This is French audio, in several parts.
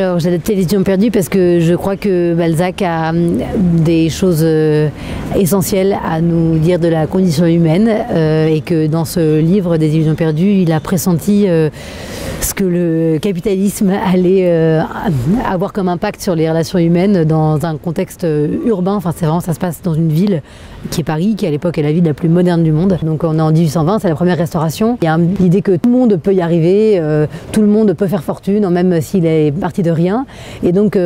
Alors j'ai adapté Les Étudiants perdus parce que je crois que Balzac a des choses essentielles à nous dire de la condition humaine et que dans ce livre des Étudiants perdus, il a pressenti ce que le capitalisme allait avoir comme impact sur les relations humaines dans un contexte urbain. Enfin, c'est vraiment, ça se passe dans une ville qui est Paris, qui à l'époque est la ville la plus moderne du monde. Donc on est en 1820, c'est la première restauration. Il y a l'idée que tout le monde peut y arriver, tout le monde peut faire fortune, même s'il est parti de rien. Et donc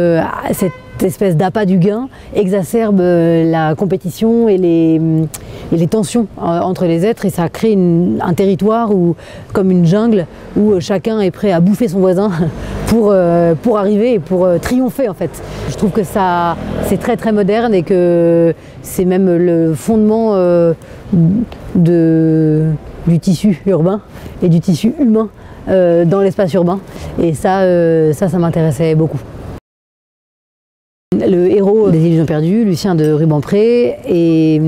cette espèce d'appât du gain exacerbe la compétition et les tensions entre les êtres, et ça crée un territoire où, comme une jungle où chacun est prêt à bouffer son voisin pour arriver et pour triompher en fait. Je trouve que ça c'est très très moderne et que c'est même le fondement du tissu urbain et du tissu humain dans l'espace urbain, et ça m'intéressait beaucoup. Le héros des Illusions perdues, Lucien de Rubempré, est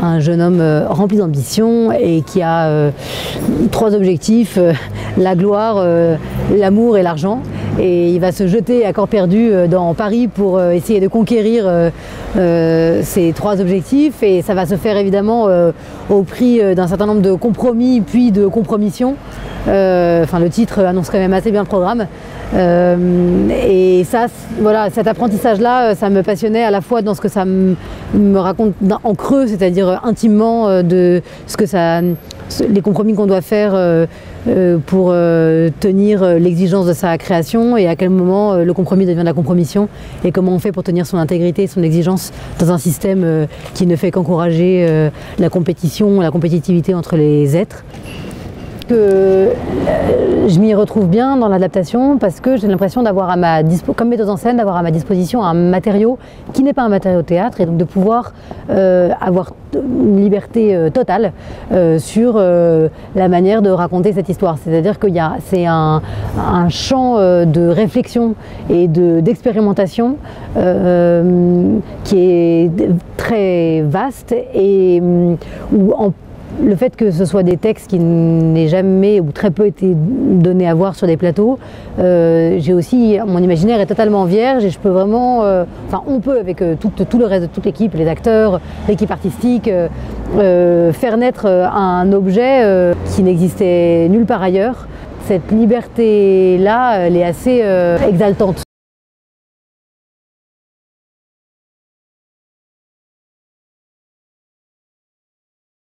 un jeune homme rempli d'ambition et qui a trois objectifs, la gloire, l'amour et l'argent. Et il va se jeter à corps perdu dans Paris pour essayer de conquérir ces trois objectifs, et ça va se faire évidemment au prix d'un certain nombre de compromis puis de compromissions. Enfin, le titre annonce quand même assez bien le programme. Et ça, voilà, cet apprentissage-là, ça me passionnait à la fois dans ce que ça me raconte en creux, c'est-à-dire intimement de ce que les compromis qu'on doit faire pour tenir l'exigence de sa création, et à quel moment le compromis devient de la compromission, et comment on fait pour tenir son intégrité et son exigence dans un système qui ne fait qu'encourager la compétition, la compétitivité entre les êtres. Je m'y retrouve bien dans l'adaptation parce que j'ai l'impression d'avoir comme metteuse en scène, d'avoir à ma disposition un matériau qui n'est pas un matériau théâtre, et donc de pouvoir avoir une liberté totale sur la manière de raconter cette histoire. C'est-à-dire que c'est un champ de réflexion et d'expérimentation qui est très vaste, et où le fait que ce soit des textes qui n'aient jamais ou très peu été donnés à voir sur des plateaux, j'ai aussi, mon imaginaire est totalement vierge, et je peux vraiment, enfin on peut avec tout le reste de toute l'équipe, les acteurs, l'équipe artistique, faire naître un objet qui n'existait nulle part ailleurs. Cette liberté-là, elle est assez exaltante.